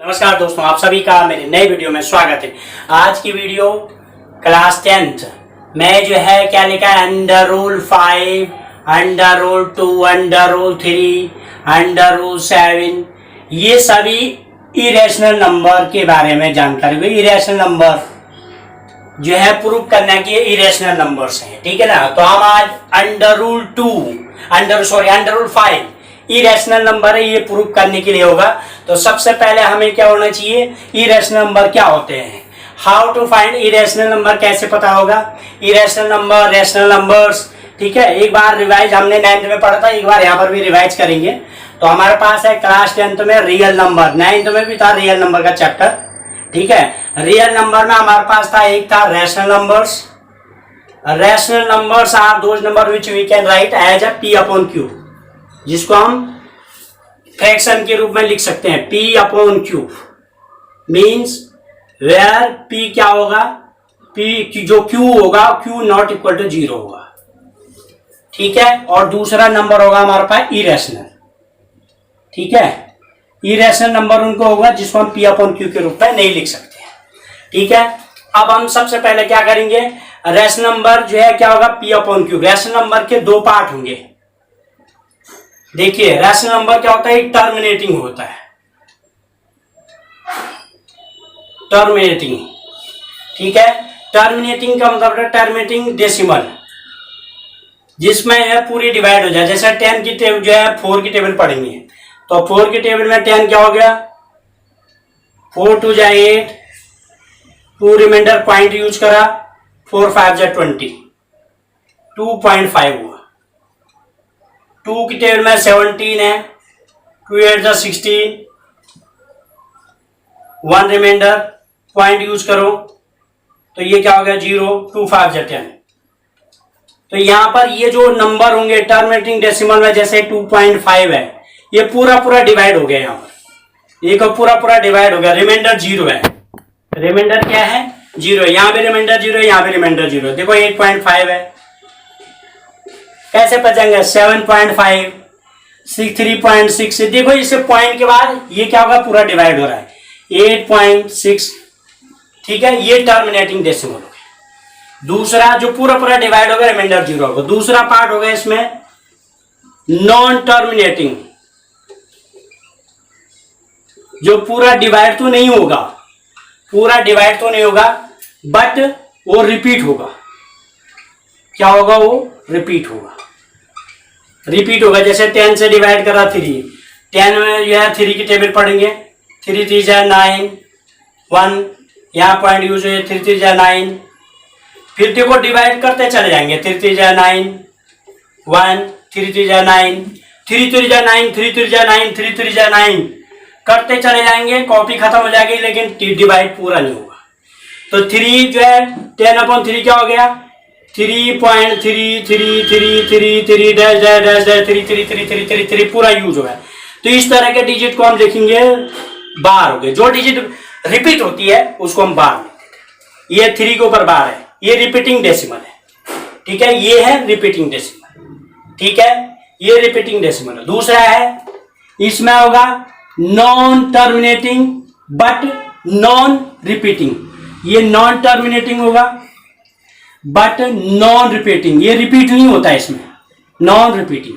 नमस्कार दोस्तों, आप सभी का मेरे नए वीडियो में स्वागत है। आज की वीडियो क्लास 10th में जो है क्या लिखा है, under root 5, under root 2, under root 3, under root 7, ये सभी इरेशनल नंबर के बारे में जानकारी। इरेशनल नंबर जो है प्रूव करना कि ये इरेशनल नंबर्स हैं, ठीक है ना। तो हम आज अंडर रूल 5 इरेशनल नंबर है, ये प्रूव करने के लिए होगा। तो सबसे पहले हमें क्या होना चाहिए, इरेशनल नंबर क्या होते हैं, how to find irrational number, कैसे पता होगा इरेशनल नंबर, रैशनल नंबर्स, ठीक है। एक बार रिवाइज हमने 9th में पढ़ा था, एक बार यहाँ पर भी रिवाइज करेंगे। तो हमारे पास है क्लास 10th में रियल नंबर, 9th में भी था रियल नंबर का चैप्टर, ठीक है। रियल नंबर में हमारे पास था, एक था rational numbers. Rational numbers are those number which we can write as a p upon q, जिसको हम फ्रैक्शन के रूप में लिख सकते हैं, p upon q means where p क्या होगा, p जो q होगा q नॉट इक्वल टू 0 होगा, ठीक है। और दूसरा नंबर होगा हमारे पास इरेशनल, ठीक है। इरेशनल नंबर उनको होगा जिसको हम p अपॉन क्यू के रूप में नहीं लिख सकते हैं, ठीक है। अब हम सबसे पहले क्या करेंगे, रैशनल नंबर जो है क्या होगा, p upon Q. Rational number के दो पार्ट होंगे। देखिए रैशनल नंबर क्या होता है, एक टर्मिनेटिंग होता है, टर्मिनेटिंग, ठीक है। टर्मिनेटिंग का मतलब है टर्मिनेटिंग डेसिमल, जिसमें है पूरी डिवाइड हो जाए। जैसे 10 की टेबल जो है 4 की टेबल पढ़ेंगे, तो 4 की टेबल में 10 क्या हो गया, 4 2 जा 8, 2 रिमाइंडर पॉइंट यूज करा, 4 5 जा 20, 2.5 हुआ। 2 की टेबल में 17 है, 2 8 जा 16, 1 रिमाइंडर पॉइंट यूज करो, तो ये क्या हो गया 0, 2 5 जा 10। तो यहां पर ये जो नंबर होंगे टर्मिनेटिंग डेसिमल में, जैसे 2.5 है, ये पूरा डिवाइड हो गया, यहाँ पर ये को पूरा डिवाइड हो गया, रिमाइंडर 0 है, रिमाइंडर क्या है 0 है, यहाँ पे रिमाइंडर 0 है, यहाँ पे रिमाइंडर 0 है। देखो 8.5 है, कैसे बचेंगे 7.5, 3.6, देखो इसे पॉइंट के बाद ये क्या होगा, पूरा डिवाइड हो रहा है 8.6, ठीक है। ये टर्मिनेटिंग डेसिमल हो गया। दूसरा जो पूरा डिवाइड हो गया, रिमाइंडर 0 होगा। दूसरा पार्ट हो गया इसमें नॉन टर्मिनेटिंग, जो पूरा डिवाइड तो नहीं होगा, बट वो रिपीट होगा। क्या होगा, वो रिपीट होगा। जैसे 10 से डिवाइड करा 3, 10 में जो है 3 की टेबल पढ़ेंगे, 3 3 जा 9, 1 यहाँ पॉइंट यूज है, 3 3 जा 9, फिर देखो डिवाइड करते चले जाएंगे, 3 3 जा 9, 1 3 3 जा 9, 3 3 जा 9, 3 3 जा 9, 3 3 जा 9 करते चले जाएंगे, कॉपी खत्म हो जाएगी, लेकिन डिवाइड पूरा नहीं होगा। तो 3 जो है 10/3 क्या हो गया, 3.3333333 पूरा यूज हो गया। तो इस तरह के डिजिट को हम देखेंगे बार हो गए। जो डिजिट रिपीट होती है उसको हम बार लिखते हैं। ये 3 के ऊपर बार है, ये रिपीटिंग डेसिमल है, ठीक है। ये है रिपीटिंग डेसिमल, ठीक है, ये रिपीटिंग डेसिमल है। दूसरा है, इसमें होगा non terminating but non repeating, ये नॉन टर्मिनेटिंग होगा बट नॉन रिपीटिंग, ये रिपीट नहीं होता है इसमें, नॉन रिपीटिंग।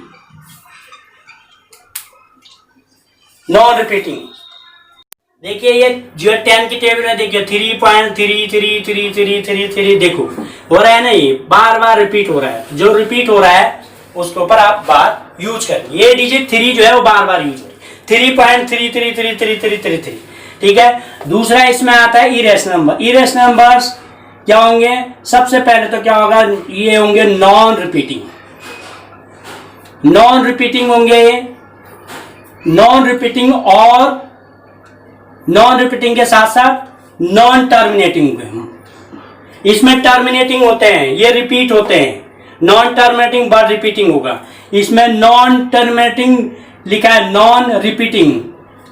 देखिए ये जो 10 की टेबल है, देखिए 3.3333333 देखो हो रहा है ना, ये बार रिपीट हो रहा है। जो रिपीट हो रहा है उसके ऊपर आप बार यूज करेंगे। ये डिजिट 3 जो है वो बार यूज हो रही है, 3.3333333, ठीक है। दूसरा इसमें आता है इरेशनल नंबर। इरेशनल नंबर्स क्या होंगे, सबसे पहले तो क्या होगा, ये होंगे नॉन रिपीटिंग होंगे, नॉन रिपीटिंग के साथ साथ नॉन टर्मिनेटिंग होंगे। इसमें टर्मिनेटिंग होते हैं, ये रिपीट होते हैं, नॉन टर्मिनेटिंग बट रिपीटिंग होगा। इसमें नॉन टर्मिनेटिंग लिखा है, नॉन रिपीटिंग,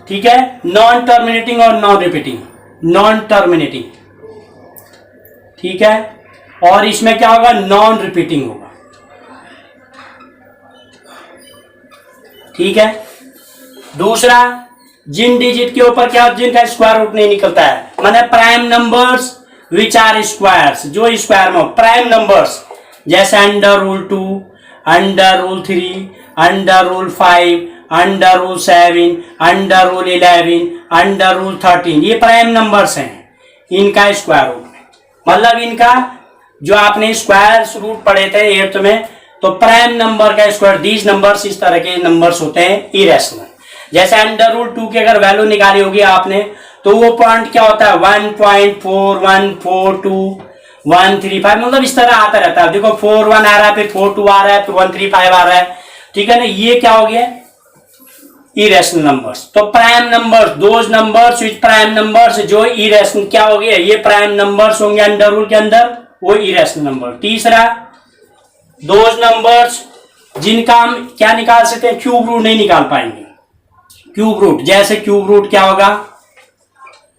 ठीक है, नॉन टर्मिनेटिंग और नॉन रिपीटिंग, नॉन टर्मिनेटिंग, ठीक है। और इसमें क्या होगा, नॉन रिपीटिंग होगा, ठीक है। दूसरा जिन डिजिट के ऊपर क्या जिनका स्क्वायर रूट नहीं निकलता है, माने prime numbers which are squares, जो स्क्वायर में प्राइम नंबर्स, जैसे under root 2, under root 3, under root 5, under root 7, under root 11, under root 13, ये प्राइम नंबर्स हैं, इनका स्क्वायर रूट मतलब इनका जो आपने स्क्वायर रूट पढ़े थे 8th में, तो प्राइम नंबर का स्क्वायर, दीज नंबर्स इस तरह के नंबर्स होते हैं इरेशनल। जैसे अंडर रूल 2 की अगर वैल्यू निकाली होगी आपने, तो वो पॉइंट क्या होता है 1.4142 135, मतलब इस तरह आता रहता है। देखो 41 आ रहा है, फिर 42 आ रहा है, फिर 135 आ रहा है, ठीक है ना। ये क्या हो गया इरेशनल नंबर्स। तो prime numbers, those numbers which prime numbers, जो इरेशनल क्या हो गया, ये प्राइम नंबर्स होंगे अंडर रूल के अंदर, वो इरेशनल नंबर। तीसरा, दोज नंबर्स जिनका हम क्या निकाल सकते हैं, क्यूब रूट नहीं निकाल पाएंगे। क्यूब रूट, जैसे क्यूब रूट क्या होगा,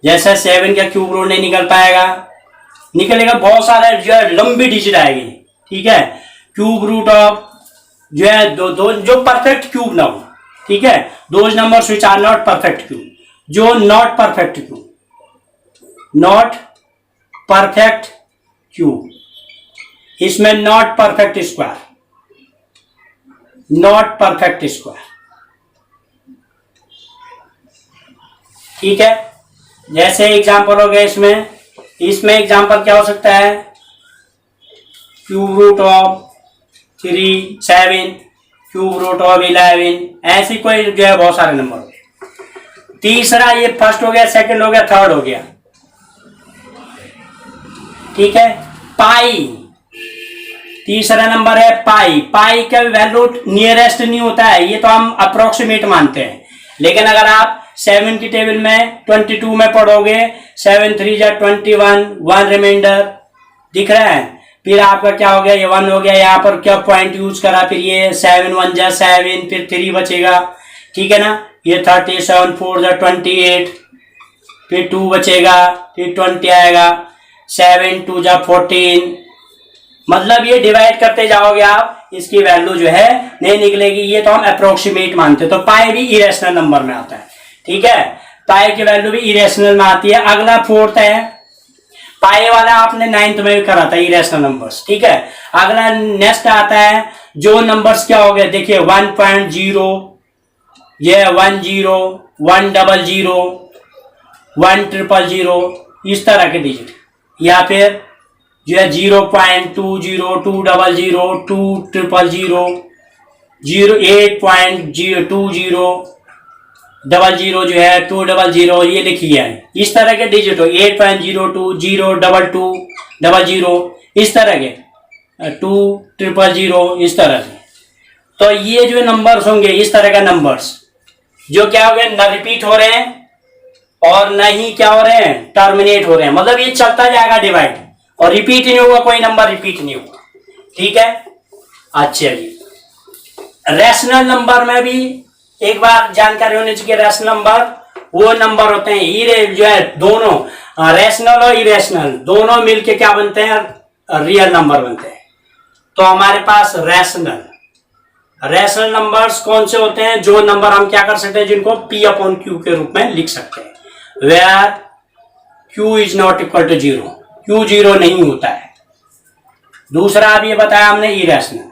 जैसे 7 का क्यूब रूट नहीं निकल पाएगा, निकलेगा बहुत सारे जो है लंबी डिजिट आएगी, ठीक है। क्यूब रूट ऑफ जो है जो परफेक्ट क्यूब ना हो, ठीक है। Those numbers which are not perfect cube, जो not perfect cube, not perfect cube, इसमें not perfect square, not perfect square, ठीक है। जैसे एग्जांपल हो गया इसमें एग्जांपल क्या हो सकता है, cube root of 3 7, cube root of 11, ऐसी कोई जो है बहुत सारे नंबर हो गए। तीसरा, ये फर्स्ट हो गया, सेकंड हो गया, थर्ड हो गया, ठीक है। पाई, तीसरा नंबर है पाई। पाई का वैल्यू नियरेस्ट नहीं होता है, ये तो हम अप्रोक्सीमेट मानते हैं, लेकिन अगर आप 7 की टेबल में 22 में पढ़ोगे, 7 3 जा 21, 1 रिमाइंडर दिख रहा है, फिर आपका क्या हो गया, ये 1 हो गया, यहाँ पर क्या पॉइंट यूज करा, फिर ये 7 1 जा 7, फिर 3 बचेगा, ठीक है ना। ये 37 4 जा 28, फिर 2 बचेगा, फिर 20 आएगा, 7 2 जा 14, मतलब ये डिवाइड करते जाओगे आप, इसकी वैल्यू जो है नहीं निकलेगी, ये तो हम अप्रोक्सीमेट मानते हैं। तो पाई भी इरेशनल नंबर में आता है, ठीक है। पाई की वैल्यू भी इरेशनल में आती है। अगला फोर्थ है, पाई वाला आपने 9th में भी करा था, इरेशनल नंबर्स, ठीक है। अगला नेक्स्ट आता है जो नंबर्स क्या हो गए, देखिए 1.0, ये 10 100 1000 इस तरह के डिजिट, या फिर जो है 0.20 200 2000 08.020 00 जो है 200, ये लिखी है इस तरह के डिजिट हो, 8.02 022 00 इस तरह के 2000 इस तरह से। तो ये जो नंबर्स होंगे इस तरह के नंबर्स जो क्या हो गए, न रिपीट हो रहे हैं और न ही क्या हो रहे हैं, टर्मिनेट हो रहे हैं, मतलब ये चलता जाएगा डिवाइड और रिपीट नहीं होगा, कोई नंबर रिपीट नहीं होगा, ठीक है। अच्छा जी, रैशनल नंबर में भी एक बार जानकारी होनी चाहिए। रैशनल नंबर वो नंबर होते हैं जो है दोनों रैशनल और इरेशनल दोनों मिलके क्या बनते हैं, रियल नंबर बनते हैं। तो हमारे पास रैशनल नंबर्स कौन से होते हैं, जो नंबर हम क्या कर सकते हैं, जिनको P/Q के रूप में लिख सकते हैं, where Q is not equal to 0, Q 0 नहीं होता है। दूसरा अब ये बताया हमने इरेशनल,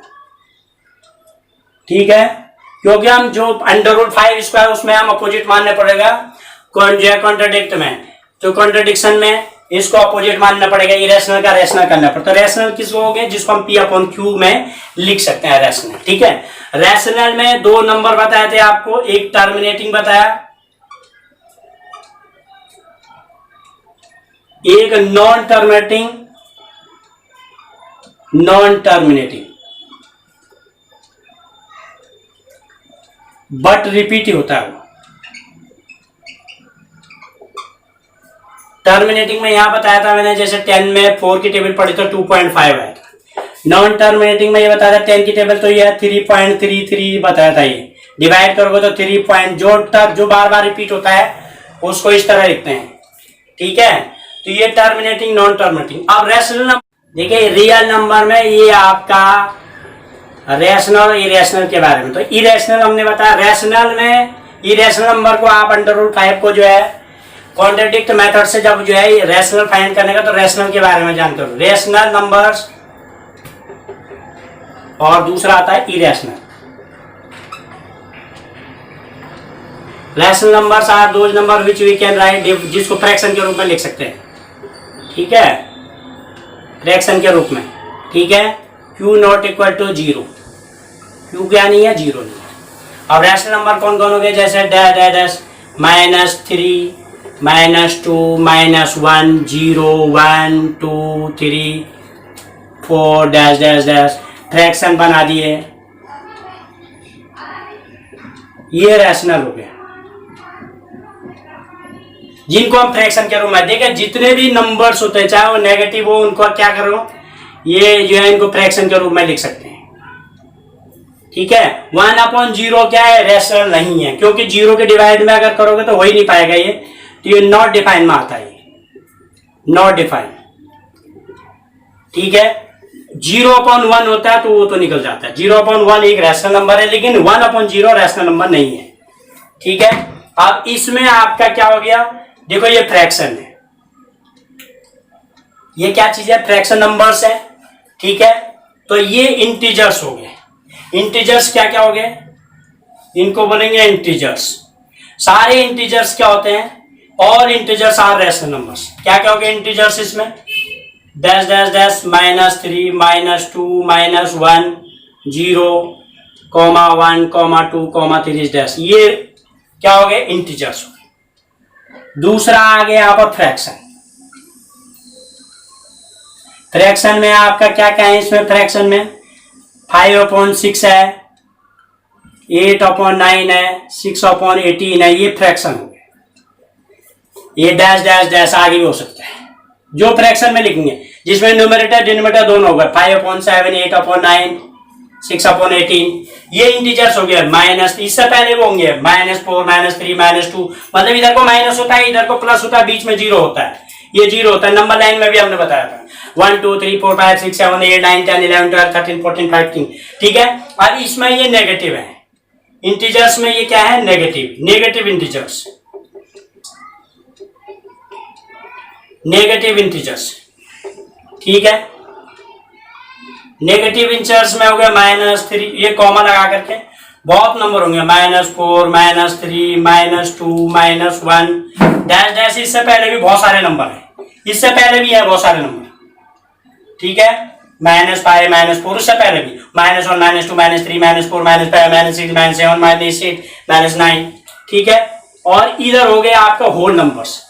ठीक है, क्योंकि हम जो अंडर रूट 5 स्क्वायर उसमें हम अपोजिट मानना पड़ेगा, कौन जो है कॉन्ट्राडिक्ट में, तो कॉन्ट्राडिक्शन में इसको अपोजिट मानना पड़ेगा, इरेशनल का रैशनल करना पड़ता है। तो रैशनल किसको हो गए, जिसको हम P/Q में लिख सकते हैं रैशनल, ठीक है। रैशनल में दो नंबर बताए थे आपको, एक टर्मिनेटिंग बताया, एक नॉन टर्मिनेटिंग बट रिपीट ही होता है वो। टर्मिनेटिंग में यहां बताया था मैंने, जैसे 10 में 4 की टेबल पढ़ी तो 2.5 आया था। नॉन टर्मिनेटिंग में ये बताया था 10 की टेबल तो ये 3.33 बताया था। ये डिवाइड करोगे तो 3 पॉइंट जो बार बार रिपीट होता है उसको इस तरह लिखते हैं, ठीक है। तो ये टर्मिनेटिंग नॉन टर्मिनेटिंग। अब रैशनल नंबर देखिए, रियल नंबर में ये आपका रैशनल और इरेशनल के बारे में। तो इरेशनल हमने बताया, रैशनल में इरेशनल नंबर को आप अंडर रूट 5 को जो है कॉन्ट्रडिक्ट मेथड से जब जो है रेशनल फाइंड करने का, तो रेशनल के बारे में जानते हो, रेशनल नंबर्स और दूसरा आता है irrational. Rational numbers are those number which we can write, जिसको फ्रैक्शन के रूप में लिख सकते हैं, ठीक है, फ्रैक्शन के रूप में, ठीक है। Q not equal to 0, Q क्या नहीं है, 0 नहीं है। अब रैशनल नंबर कौन कौन हो गए, जैसे dash dash dash, -3, -2, -1, 0, 1, 2, 3, 4 dash dash dash, fraction बना दिए, ये रैशनल हो गया, जिनको हम फ्रैक्शन के रूप में देखें। जितने भी नंबर्स होते हैं चाहे वो नेगेटिव हो, उनको क्या करो, ये जो है इनको फ्रैक्शन के रूप में लिख सकते हैं, ठीक है। 1/0 क्या है, रैशनल नहीं है, क्योंकि 0 के डिवाइड में अगर करोगे तो हो ही नहीं पाएगा ये, तो ये नॉट डिफाइन में आता है, नॉट डिफाइन, ठीक है। 0/1 होता है तो वो तो निकल जाता है, 0/1 एक रैशनल नंबर है, लेकिन 1/0 रैशनल नंबर नहीं है, ठीक है। अब इसमें आपका क्या हो गया, देखो ये फ्रैक्शन है, ये क्या चीज है, फ्रैक्शन नंबर्स है, ठीक है। तो ये इंटीजर्स हो गए, इंटीजर्स क्या क्या हो गए, इनको बोलेंगे इंटीजर्स। सारे इंटीजर्स क्या होते हैं, all integers are rational numbers. क्या क्या हो गए इंटीजर्स इसमें, डैश डैश डैश, -3, -2, -1, 0, (1, 2, 3 डैश, ये क्या हो गए इंटीजर्स हो गए। दूसरा आ गया यहाँ पर फ्रैक्शन। फ्रैक्शन में आपका क्या क्या है, इसमें फ्रैक्शन में 5/6 है, 8/9 है, 6/18 है, ये फ्रैक्शन हो गए। ये डैश डैश डैश आगे भी हो सकता है, जो फ्रैक्शन में लिखेंगे, जिसमें न्यूमरेटर डिनोमिनेटर दोनों हो गए, 5/7, 8/9, 6/18, ये इंटीजर्स हो गया। माइनस, इससे पहले वो होंगे -4, -3, -2, मतलब इधर को माइनस होता है, इधर को प्लस होता है, बीच में 0 होता है, ये 0 होता है। नंबर लाइन में भी हमने बताया था 1 2 3 4 5 6 7 8 9 10 11 12 13 14 15, ठीक है। अब इसमें ये नेगेटिव है, इंटीजर्स में ये क्या है, negative, negative integers, negative integers, ठीक है। नेगेटिव इंटीजर्स में हो गया -3, ये कॉमा लगा करके बहुत नंबर होंगे, -4, -3, -2, -1 डैश डैश, इससे पहले भी बहुत सारे नंबर हैं, इससे पहले भी है बहुत सारे नंबर, ठीक है। -5, -4, उससे पहले भी -1, -2, -3, -4, -5, -6, -7, -8, -9, ठीक है। और इधर हो गया आपका whole numbers,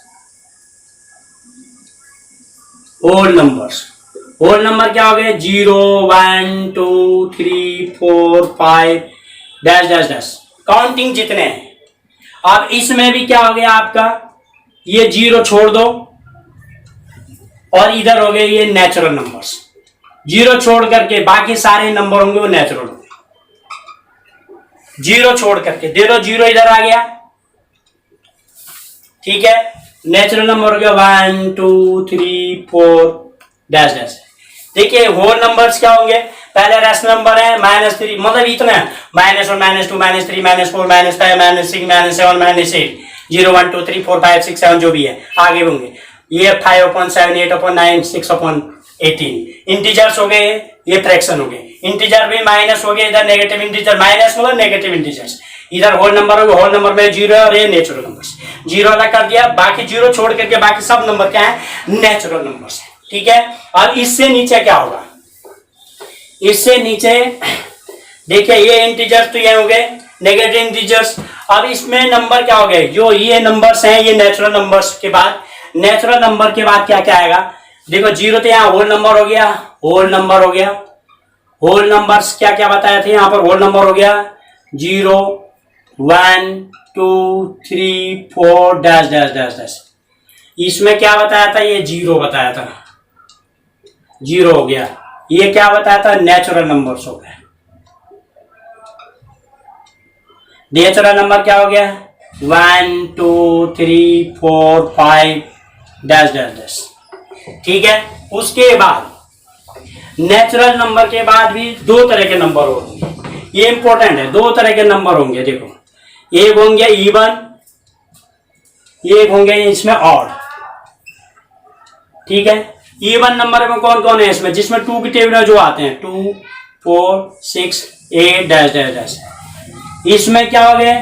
whole numbers, whole number क्या हो गए, 0, 1, 2, 3, 4, 5 डैश डैश डैश, काउंटिंग जितने हैं। अब इसमें भी क्या हो गया आपका, ये 0 छोड़ दो, और इधर हो गए ये नेचुरल नंबर्स, 0 छोड़ करके बाकी सारे नंबर होंगे वो नेचुरल होंगे, 0 छोड़ करके दे दो, 0 इधर आ गया, ठीक है। नेचुरल नंबर हो गया 1 2 3 4 डैश डैश। देखिए होल नंबर्स क्या होंगे, पहले रैशनल नंबर है -3, मतलब इतना है, -1 -2 -3 -4 -5 -6 -7 -8 0 1 2 3 4 5 6 7 जो भी है आगे होंगे, ये 5/7 8/9 6/18 इंटीजर्स हो गए, ये फ्रैक्शन हो गए। इंटीजर भी माइनस हो गए, इधर नेगेटिव इंटीजर, माइनस मतलब नेगेटिव इंटीजर्स, इधर होल नंबर हो गए, होल नंबर में 0 है और ये नेचुरल नंबर्स, 0 अलग कर दिया, बाकी 0 छोड़ करके बाकी सब नंबर क्या है, नेचुरल नंबर्स है, ठीक है। अब इससे नीचे क्या होगा, इससे नीचे देखिए ये इंटीजर्स तो ये हो गए नेगेटिव इंटीजर्स। अब इसमें नंबर क्या हो गए, जो ये नंबर्स हैं ये नेचुरल नंबर्स के बाद, नेचुरल नंबर के बाद क्या क्या आएगा, देखो 0 तो यहाँ होल नंबर हो गया, होल नंबर हो गया, होल नंबर्स क्या क्या बताए थे यहाँ पर, होल नंबर हो गया 0 1 2 3 4 डैश डैश डैश डैश। इसमें क्या बताया था, ये 0 बताया था, 0 हो गया। ये क्या बताया था, नेचुरल नंबर्स हो गए। नेचुरल नंबर क्या हो गया, 1 2 3 4 5 डैश डैश डैश, ठीक है। उसके बाद नेचुरल नंबर के बाद भी 2 तरह के नंबर होंगे, ये इंपॉर्टेंट है, 2 तरह के नंबर होंगे। देखो एक होंगे इवन, एक होंगे इसमें ऑड। ठीक है, इवन नंबर में कौन कौन है इसमें, जिसमें 2 की टेबल में जो आते हैं 2 4 6 8 डैश डैश डैश। इसमें क्या हो गए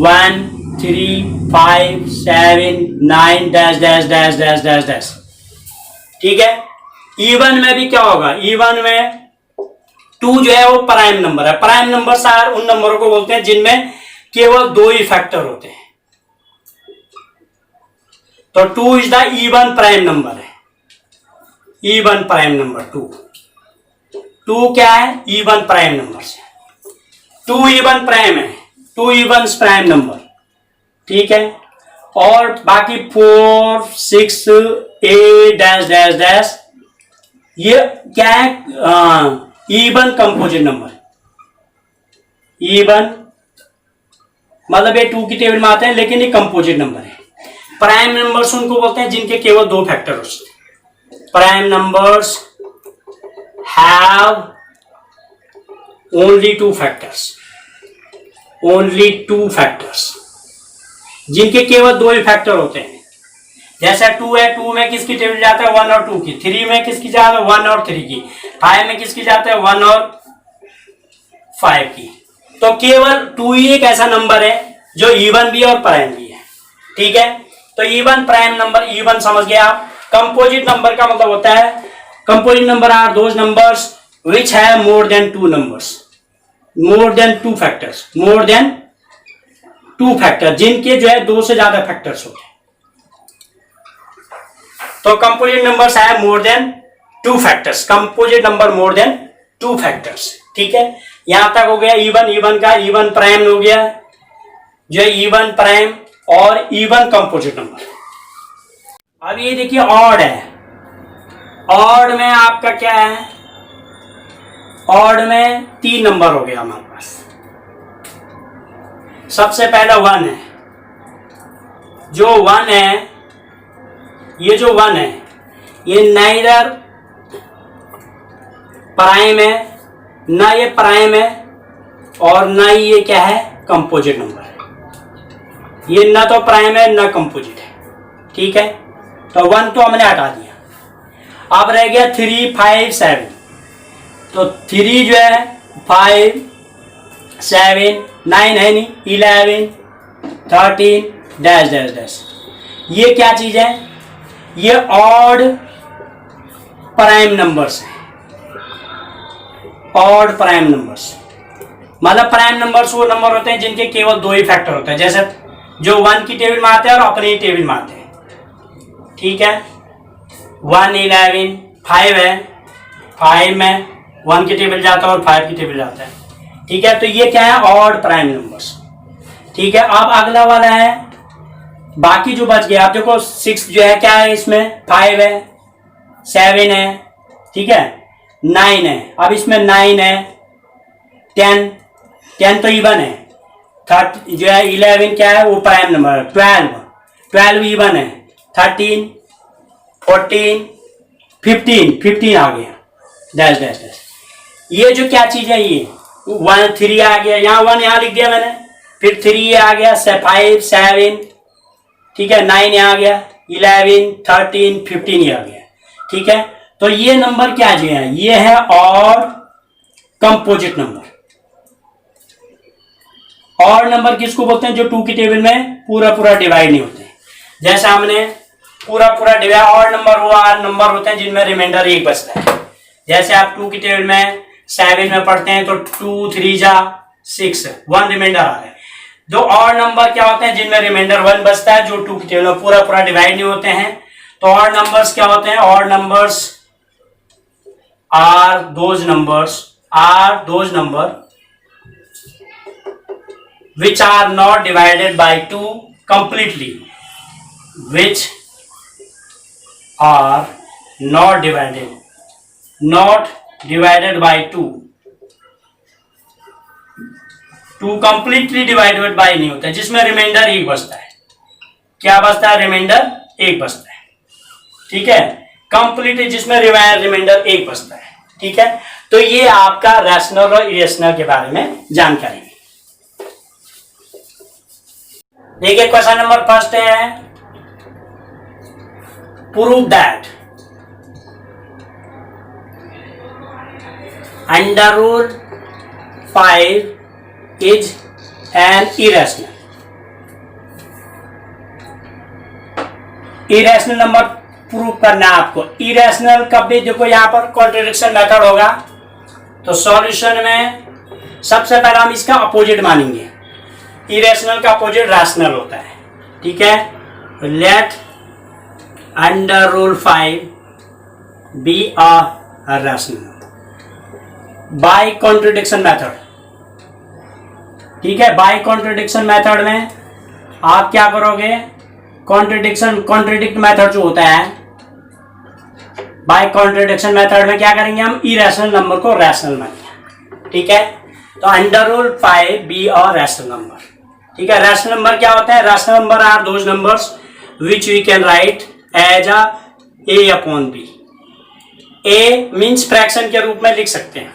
1 3 5 7 9 dash dash dash dash dash dash. ठीक है, इवन में भी क्या होगा, इवन में 2 जो है वो प्राइम नंबर है। प्राइम नंबर सार उन नंबरों को बोलते हैं जिनमें केवल 2 ही फैक्टर होते हैं। तो 2 is the even prime number है, इवन प्राइम नंबर 2 क्या है, इवन प्राइम नंबर से 2 इवन प्राइम है, 2 इवन प्राइम नंबर। ठीक है, और बाकी 4 6 8 डैश डैश डैश ये क्या है, इवन कंपोजिट नंबर। इवन मतलब ये 2 की टेबल में आते हैं लेकिन ये कंपोजिट नंबर है। प्राइम नंबर्स उनको बोलते हैं जिनके केवल 2 फैक्टर होते हैं। Prime numbers have only 2 factors, only 2 factors, जिनके केवल 2 ही फैक्टर होते हैं। जैसे 2 है, 2 में किसकी टेबल जाता है 1 और 2 की, 3 में किसकी जाता है 1 और 3 की, 5 में किसकी जाता है 1 और 5 की। तो केवल 2 ही एक ऐसा नंबर है जो इवन भी है और प्राइम भी है। ठीक है, तो इवन प्राइम नंबर, इवन समझ गए आप। कंपोजिट नंबर का मतलब होता है, composite number are those numbers which have more than 2 numbers, more than 2 factors, more than 2 factor, जिनके जो है 2 से ज्यादा फैक्टर्स होते हैं। तो composite numbers have more than 2 factors, composite number more than 2 factors. ठीक है, यहां तक हो गया इवन, इवन का इवन प्राइम हो गया, जो इवन प्राइम और इवन कंपोजिट नंबर। अब ये देखिए ऑड है, ऑड में आपका क्या है, ऑड में 3 नंबर हो गया हमारे पास। सबसे पहला 1 है, जो 1 है, ये जो 1 है ये नाइदर प्राइम है, ना ये प्राइम है और ना ये क्या है कंपोजिट नंबर है। ये ना तो प्राइम है ना कंपोजिट है। ठीक है, तो 1 तो हमने हटा दिया। अब रह गया 3 5 7। तो 3 जो है 5 7 9 है नहीं, 11 13 डैश डैश डैश। ये क्या चीज है, ये ऑड प्राइम नंबर्स हैं, ऑड प्राइम नंबर्स। मतलब प्राइम नंबर्स वो नंबर होते हैं जिनके केवल 2 ही फैक्टर होते हैं, जैसे जो 1 की टेबल में आते हैं और अपनी ही टेबल में आते हैं। ठीक है, 1 11 5 है, 5 में 1 की टेबल जाता है और 5 की टेबल जाता है। ठीक है, तो ये क्या है ऑड प्राइम नंबर्स। ठीक है, अब अगला वाला है, बाकी जो बच गया आप देखो 6 जो है क्या है, इसमें 5 है 7 है, ठीक है 9 है, अब इसमें 9 है 10 तो इवन है, 30 जो है 11 क्या है वो प्राइम नंबर है, 12 इवन है, 13 14 15 आ गया डैश डैश डैश। ये जो क्या चीज है, ये 1 3 आ गया, यहाँ 1 यहाँ लिख दिया मैंने, फिर 3 ये आ गया, 5 7, ठीक है 9 ये आ गया, 11 13 15 ये आ गया। ठीक है, तो ये नंबर क्या जो है, ये है odd composite number. Odd number किसको बोलते हैं, जो 2 की टेबल में पूरा पूरा डिवाइड नहीं होते। जैसे हमने पूरा पूरा डिवाइड, ऑड नंबर वो नंबर होते हैं जिनमें रिमाइंडर 1 बचता है। जैसे आप 2 की टेबल में 7 में पढ़ते हैं तो 2 3 जा 6, 1 रिमाइंडर आ रहा है। जो ऑड नंबर क्या होते हैं जिनमें रिमाइंडर 1 बचता है, जो 2 की टेबल में पूरा पूरा डिवाइड नहीं होते हैं। तो ऑड नंबर्स क्या होते हैं, odd numbers are those number which are not divided by 2 completely, which are not divided by 2 completely divided by नहीं होता है, जिसमें रिमाइंडर 1 बचता है। क्या बचता है, रिमाइंडर 1 बचता है। ठीक है, कंप्लीटली जिसमें रिमाइंडर 1 बचता है। ठीक है, तो ये आपका रैशनल और इरेशनल के बारे में जानकारी। देखिए क्वेश्चन नंबर फर्स्ट है, prove that under root 5 is an irrational. Irrational number prove करना है आपको। इरेशनल कब भी देखो यहां पर कॉन्ट्रडिक्शन मेथड होगा, तो सॉल्यूशन में सबसे पहले हम इसका अपोजिट मानेंगे। इरेशनल का अपोजिट रैशनल होता है, ठीक है। Let under root 5 be a rational by contradiction method, ठीक है। बाय कॉन्ट्रडिक्शन मेथड में आप क्या करोगे, कॉन्ट्रडिक्ट मेथड जो होता है, बाय कॉन्ट्रडिक्शन मेथड में क्या करेंगे हम, इरेशनल नंबर को रैशनल मानेंगे, ठीक है। तो under root 5 be a rational number, ठीक है। रैशनल नंबर क्या होता है, rational number are those numbers which we can write as a A upon B. A means fraction के रूप में लिख सकते हैं,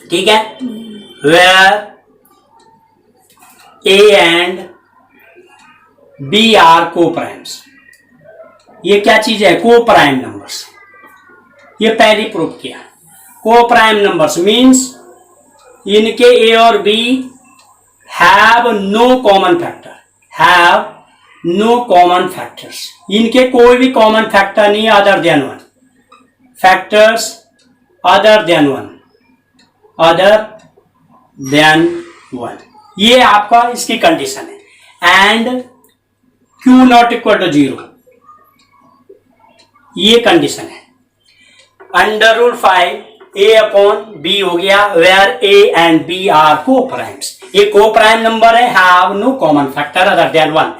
ठीक है। Where A and B are coprimes. ये क्या चीज है, को प्राइम नंबर्स। ये पहली प्रूव किया। को प्राइम नंबर्स मीन्स इनके ए और B have no common factor, have no common factors. इनके कोई भी कॉमन फैक्टर नहीं है other than one, factors other than one, other than one. ये आपका इसकी कंडीशन है। And Q not equal to 0, ये कंडीशन है। Under root 5 A upon B हो गया, where A and B are coprimes. ये को प्राइम नंबर है, have no common factor other than one,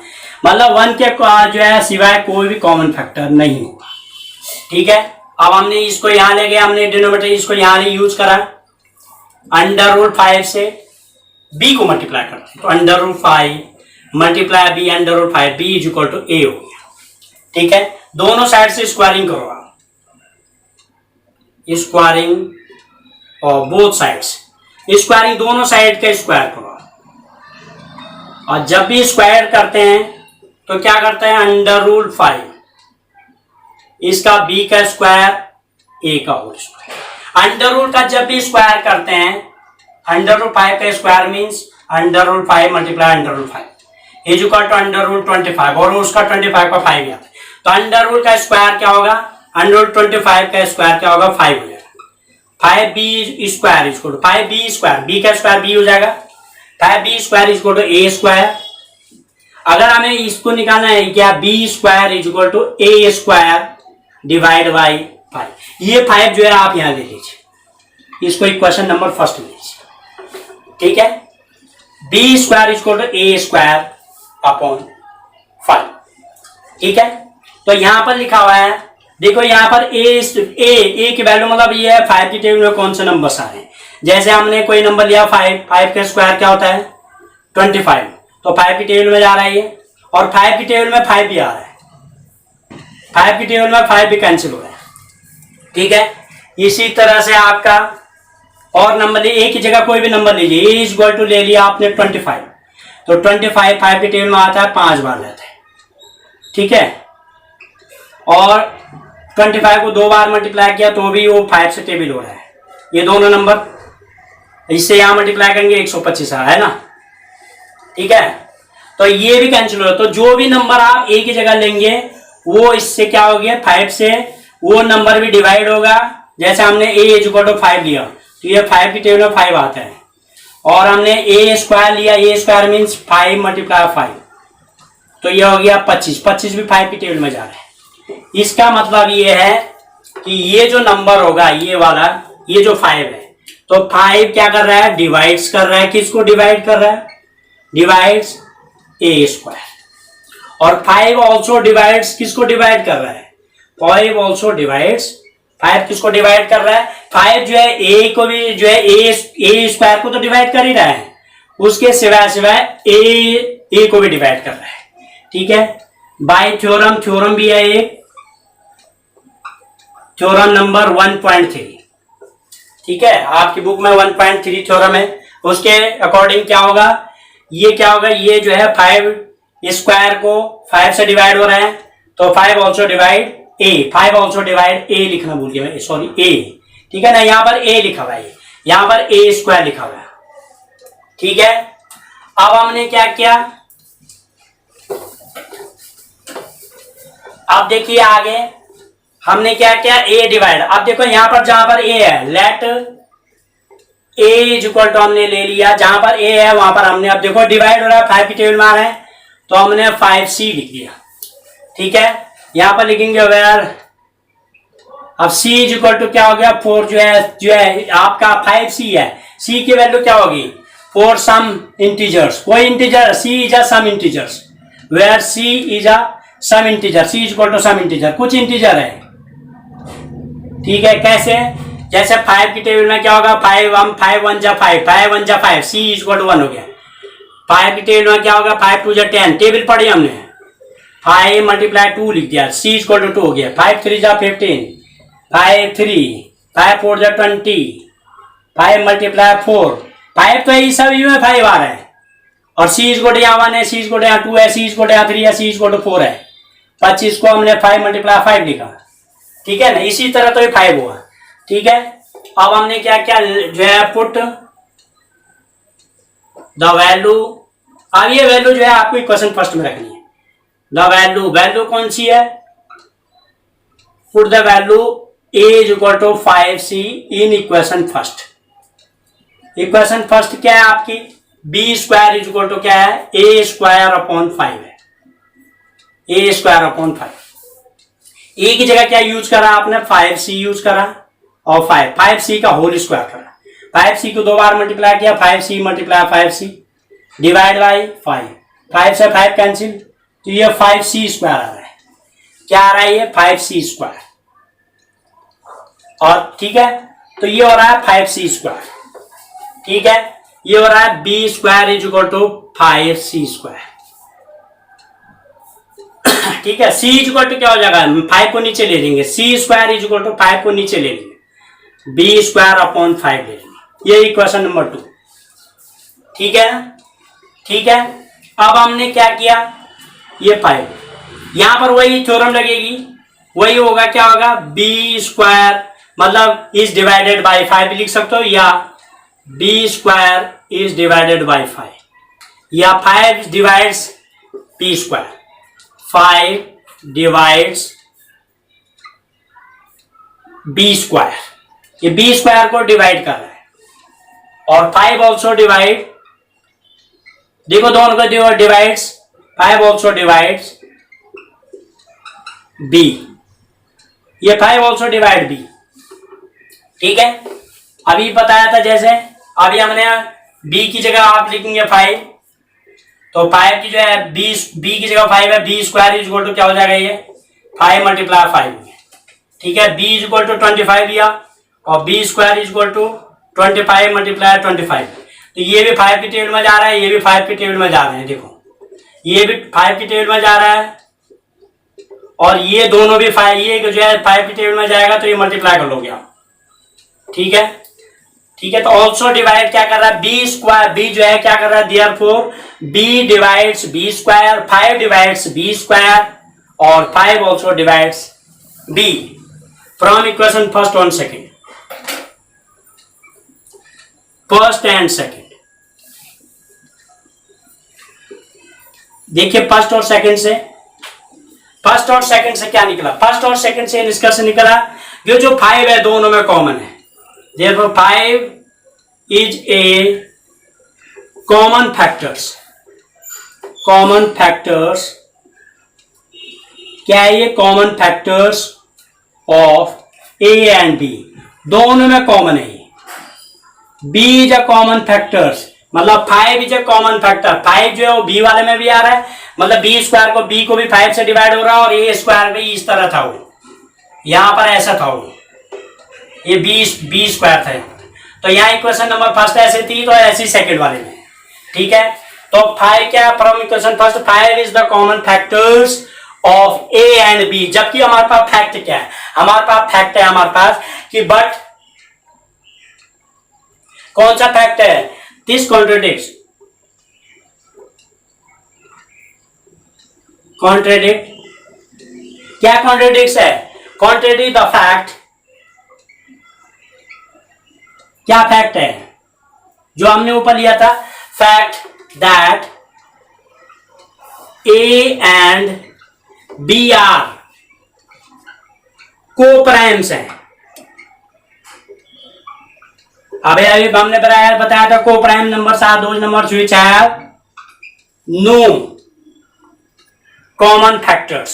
मतलब वन के जो है सिवाय कोई भी कॉमन फैक्टर नहीं होगा, ठीक है। अब हमने इसको यहां ले गया, हमने डिनोमिनेटर इसको यहां यूज करा, अंडर रूल 5 से बी को मल्टीप्लाई करते हैं, तो under root 5 multiply B under root 5, B is equal to A हो गया, ठीक है। दोनों साइड से स्क्वायरिंग करो आप, स्क्वायरिंग और बोथ साइड्स, स्क्वायरिंग दोनों साइड का स्क्वायर करो। और जब भी स्क्वायर करते हैं तो क्या करते हैं, अंडर रूल 5 इसका बी का स्क्वायर ए का होल स्क्वायर। अंडर रूल का जब भी स्क्वायर करते हैं, अंडर रूल 5 का square means under root 5 multiply under root 5 is equal to under root 25, और उसका 25 का 5 आता है, तो अंडर रूल का स्क्वायर क्या होगा, अंडर रूल 25 का स्क्वायर क्या होगा, 5 हो जाएगा। 5b square is equal to 5b square, B का स्क्वायर b हो जाएगा, 5b square is equal to a square. अगर हमें इसको निकालना है क्या, b square is equal to a square divide by 5। ये 5 जो है आप यहां ले लीजिए, इसको इक्वेशन नंबर फर्स्ट ले लीजिए, ठीक है। b square is equal to a square upon 5, ठीक है। तो यहां पर लिखा हुआ है, देखो यहां पर a की वैल्यू मतलब ये है 5 की टेबल में कौन से नंबर्स आ रहे हैं। जैसे हमने कोई नंबर लिया 5 का स्क्वायर क्या होता है 25, तो 5 की टेबल में जा रहा है ये, और 5 की टेबल में 5 भी आ रहा है, 5 की टेबल में 5 भी कैंसिल हो रहा है, ठीक है। इसी तरह से आपका और नंबर ए की जगह कोई भी नंबर लीजिए, ए इज इक्वल टू ले लिया आपने 25, तो 25 5 की टेबल में आता है 5 बार रहता है, ठीक है। और 25 को 2 बार मल्टीप्लाई किया तो भी वो 5 से टेबल हो रहा है। ये दोनों नंबर इससे यहां मल्टीप्लाई करेंगे 125 है ना, ठीक है। तो ये भी कैंसिल हो रहा है, तो जो भी नंबर आप ए की जगह लेंगे वो इससे क्या हो गया 5 से वो नंबर भी डिवाइड होगा। जैसे हमने a इज इक्वल टू 5 लिया तो ये 5 की टेबल में 5 आता है, और हमने a स्क्वायर लिया, a स्क्वायर मीन्स 5 मल्टीप्लाई 5, तो ये हो गया 25, 25 भी 5 की टेबल में जा रहा है। इसका मतलब ये है कि ये जो नंबर होगा ये वाला, ये जो 5 है, तो 5 क्या कर रहा है, डिवाइड्स कर रहा है, किसको डिवाइड कर रहा है, डिवाइड्स a स्क्वायर। और 5 ऑल्सो डिवाइड्स किसको डिवाइड कर रहा है, 5 ऑल्सो डिवाइड्स, 5 किसको डिवाइड कर रहा है, 5 जो है a को भी जो है a स्क्वायर को तो डिवाइड कर ही रहा है, उसके सिवाय a को भी डिवाइड कर रहा है, ठीक है। बाय थ्योरम भी है एक, थ्योरम नंबर 1.3, ठीक है। आपकी बुक में 1.3 थ्योरम है, उसके अकॉर्डिंग क्या होगा, ये क्या होगा, ये जो है 5 स्क्वायर को 5 से डिवाइड हो रहा है, तो 5 ऑल्सो डिवाइड ए, 5 ऑल्सो डिवाइड ए लिखना भूल गया मैं, सॉरी ए, ठीक है ना, यहाँ पर ए लिखा हुआ है, यहाँ पर ए स्क्वायर लिखा हुआ है, ठीक है। अब हमने क्या किया, अब देखिए आगे हमने क्या किया, ए डिवाइड, अब देखो यहाँ पर जहां पर ए है, let A is equal to हमने ले लिया, जहां पर ए है वहां पर हमने, अब देखो डिवाइड हो रहा है, 5 की टेबल में आ रहा है, तो हमने 5c लिख दिया, ठीक है। यहां पर लिखेंगे वेयर, अब c इज इक्वल टू क्या हो गया, 4 जो है आपका 5c है, c की वैल्यू क्या होगी, 4 सम इंटीजर्स, कोई integer, c is a some integers, where c is a some integer, c is equal to some integer, कुछ इंटीजर है, ठीक है। कैसे, जैसे 5 की टेबल में क्या होगा, 5 1 जा 5, 5 1 जा 5, c इज इक्वल टू 1 हो गया। 5 की टेबल में क्या होगा, 5 2 जा 10, टेबल पढ़ी हमने, 5 मल्टीप्लाई 2 लिख दिया, c इज इक्वल टू 2 हो गया। 5 3 जा 15, 5 3, 5 4 जा 20, 5 मल्टीप्लाई 4, 5 तो ये सभी में 5 आ रहा है, और c इज इक्वल टू यहाँ 1 है, c इज इक्वल टू यहाँ 2 है, c इज इक्वल टू यहाँ 3 है, c इज इक्वल टू 4 है, 25 को हमने 5 मल्टीप्लाई 5 लिखा, ठीक है ना, इसी तरह तो ये 5 हुआ, ठीक है। अब हमने क्या क्या जो है, पुट द वैल्यू, अब ये वैल्यू जो है आपको इक्वेशन फर्स्ट में रखनी है, द वैल्यू, वैल्यू कौन सी है, put the value a is equal to 5c in equation first, equation first क्या है आपकी, b square is equal to क्या है, a स्क्वायर अपॉन 5 है, a स्क्वायर अपॉन 5, ए की जगह क्या यूज करा आपने, 5c यूज करा, और 5c का होल स्क्वायर करा, 5c को 2 बार मल्टीप्लाई किया, 5c multiply 5c divide by 5, 5 से 5 कैंसिल, तो ये 5c स्क्वायर आ रहा है, क्या आ रहा है ये 5c स्क्वायर, और ठीक है, तो ये हो रहा है 5c स्क्वायर, ठीक है, ये हो रहा है b square is equal to 5c square, ठीक है। c इज इक्वल टू क्या हो जाएगा, 5 को नीचे ले लेंगे, c square is equal to 5 को नीचे ले लेंगे, b स्क्वायर अपॉन 5 ले लेंगे, ये इक्वेशन नंबर 2, ठीक है ना, ठीक है। अब हमने क्या किया, ये 5, यहां पर वही थ्योरम लगेगी, वही होगा, क्या होगा, b स्क्वायर मतलब इज डिवाइडेड बाई 5 लिख सकते हो, या b square is divided by 5, या 5 divides b square, 5 divides b square, ये b स्क्वायर को डिवाइड कर रहा है, और 5 ऑल्सो डिवाइड, देखो दोनों को डिवाइड्स, 5 ऑल्सो डिवाइड्स b, ये 5 ऑल्सो डिवाइड b, ठीक है। अभी बताया था जैसे, अभी हमने b की जगह आप लिखेंगे 5, तो 5 की जो है b की जगह 5 है, b square is equal to क्या हो जाएगा, ये 5 मल्टीप्लाई 5, ठीक है, b इज इक्वल टू 25 लिया, और b square is equal to 25 multiply 25, तो ये भी 5 की टेबल में जा रहा है, ये भी 5 की टेबल में जा रहे हैं, देखो ये भी 5 की टेबल में जा रहा है, और ये दोनों भी 5, ये जो है 5 की टेबल में जाएगा, तो ये मल्टीप्लाई कर लोगे आप, ठीक है, ठीक है। तो ऑल्सो डिवाइड क्या कर रहा है, बी स्क्वायर, बी जो है क्या कर रहा है, therefore B divides B square, 5 divides B square, और 5 also divides B, from equation first और सेकेंड, फर्स्ट एंड सेकेंड, देखिए फर्स्ट और सेकेंड से, फर्स्ट और सेकेंड से क्या निकला, फर्स्ट और सेकेंड से निष्कर्ष निकला, ये जो 5 है दोनों में कॉमन है, therefore 5 is a common factors, common factors क्या है, ये common factors of a and b, दोनों में कॉमन है, b is a common factors, मतलब 5 इज ए कॉमन फैक्टर, 5 जो है वो b वाले में भी आ रहा है, मतलब b स्क्वायर को b को भी 5 से डिवाइड हो रहा है, और a स्क्वायर भी इस तरह था, वो यहां पर ऐसा था, वो ये b स्क्वायर था, तो यहाँ इक्वेशन नंबर फर्स्ट ऐसे थी, तो ऐसी सेकंड वाले में, ठीक है। तो 5 क्या from equation first, 5 is the common factors of a and b, जबकि हमारे पास फैक्ट क्या है, हमारे पास फैक्ट है हमारे पास कि बट, कौन सा फैक्ट है, दिस कॉन्ट्रडिक्ट्स, कॉन्ट्रेडिक्ट, क्या कॉन्ट्रेडिक्ट है? कॉन्ट्रेडिक्ट द फैक्ट, क्या फैक्ट है जो हमने ऊपर लिया था? Fact that A and B are coprimes हैं। अभी हमने बताया था coprime numbers are those numbers which have no common factors.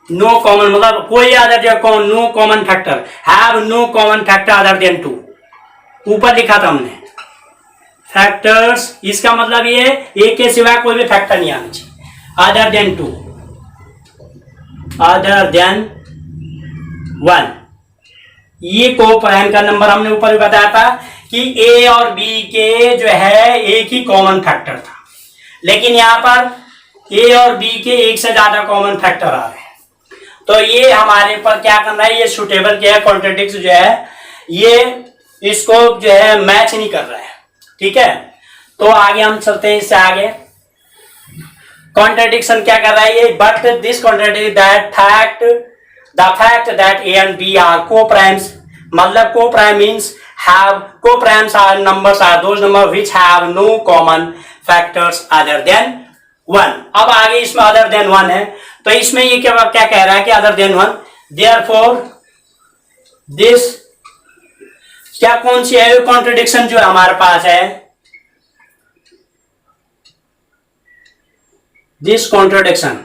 No common मतलब कोई other no common factor, have no common factor other than 2। ऊपर लिखा था हमने फैक्टर्स, इसका मतलब ये एक के सिवाय कोई भी फैक्टर नहीं आना चाहिए। Other than 2, other than 1। ये को-प्राइम का नंबर हमने ऊपर भी बताया था कि ए और बी के जो है एक ही कॉमन फैक्टर था, लेकिन यहां पर ए और बी के एक से ज्यादा कॉमन फैक्टर आ रहे हैं। तो ये हमारे पर क्या करना है, ये सुटेबल क्या है, कॉन्ट्रडिक्ट जो है ये इसको जो है मैच नहीं कर रहा है। ठीक है, तो आगे हम चलते हैं इससे आगे। कॉन्ट्रडिक्शन क्या कर रहा है ये? But this contradict that fact, the fact that A and B are coprimes, मतलब coprime means have, coprimes are numbers are those number which have no common factors other than 1। अब आगे इसमें अदर देन 1 है, तो इसमें ये क्या कह रहा है कि अदर देन 1, देयरफॉर दिस, क्या कौन सी है कॉन्ट्रडिक्शन जो हमारे पास है? This contradiction.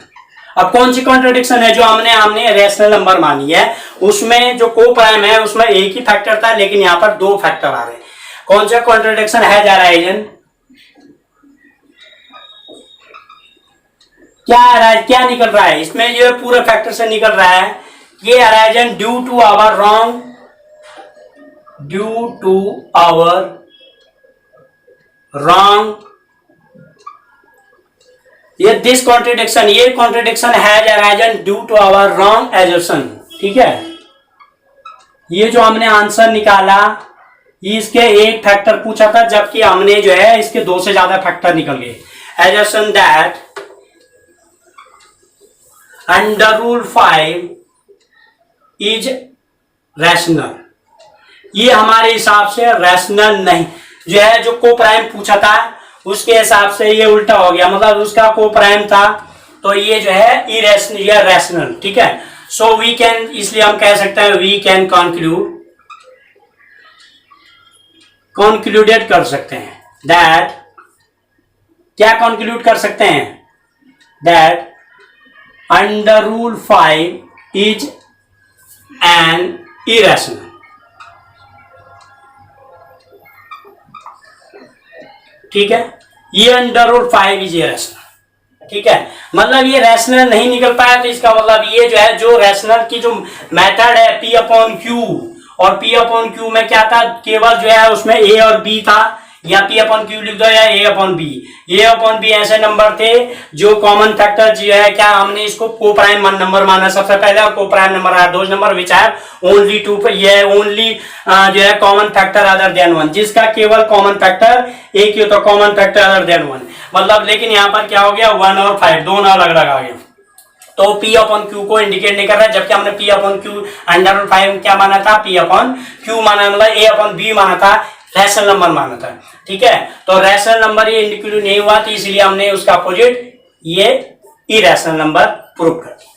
अब कौन सी कॉन्ट्रडिक्शन है जो हमने रेशनल नंबर मानी है? उसमें जो को-प्राइम है उसमें एक ही फैक्टर था, लेकिन यहां पर 2 फैक्टर आ रहे हैं। कौन सा कॉन्ट्रडिक्शन है जा रहा है एजेंट? क्या निकल रहा है इसमें? ये पूरे फैक्टर से निकल रहा है, ये arisen due to our wrong, due to our wrong, ये दिस कॉन्ट्रडिक्शन, ये contradiction has arisen due to our wrong assumption. ठीक है, ये जो हमने आंसर निकाला इसके एक फैक्टर पूछा था, जबकि हमने जो है इसके 2 से ज्यादा फैक्टर निकल गए। Assumption that under root 5 is rational, ये हमारे हिसाब से रैशनल नहीं, जो है जो को-प्राइम पूछा था उसके हिसाब से ये उल्टा हो गया, मतलब उसका को-प्राइम था तो ये जो है इरेशनल या रैशनल। ठीक है, सो वी कैन, इसलिए हम कह सकते हैं वी कैन कंक्लूडेड कर सकते हैं दैट, क्या कंक्लूड कर सकते हैं? That under root 5 is an irrational. ठीक है, ये अंडर रूल 5 इज इरेशनल। ठीक है, मतलब ये रैशनल नहीं निकल पाया, तो इसका मतलब ये जो है जो रैशनल की जो मेथड है पी अपॉन क्यू, और पी अपॉन क्यू में क्या था, केवल जो है उसमें ए और बी था, या पी अपॉन क्यू लिख दो या ए अपॉन बी। ए अपॉन बी ऐसे नंबर थे जो कॉमन फैक्टर जो है, क्या हमने इसको को-प्राइम नंबर माना सबसे पहले, और coprime number are those number which have only 2, ये ओनली जो है कॉमन फैक्टर अदर देन 1, जिसका केवल कॉमन फैक्टर एक ही होता, कॉमन फैक्टर अदर देन 1, मतलब। लेकिन यहाँ पर क्या हो गया, 1 और 5 दोनों अलग अलग आ गए, तो पी अपॉन क्यू को इंडिकेट नहीं कर रहा है, जबकि हमने P upon Q under root 5 क्या माना था, पी अपॉन क्यू माना, मतलब ए अपॉन बी माना था, रैशनल नंबर माना था। ठीक है, तो रैशनल नंबर ये इंडिक्यूट नहीं हुआ, तो इसलिए हमने उसका अपोजिट ये इरेशनल नंबर प्रूव कर दिया।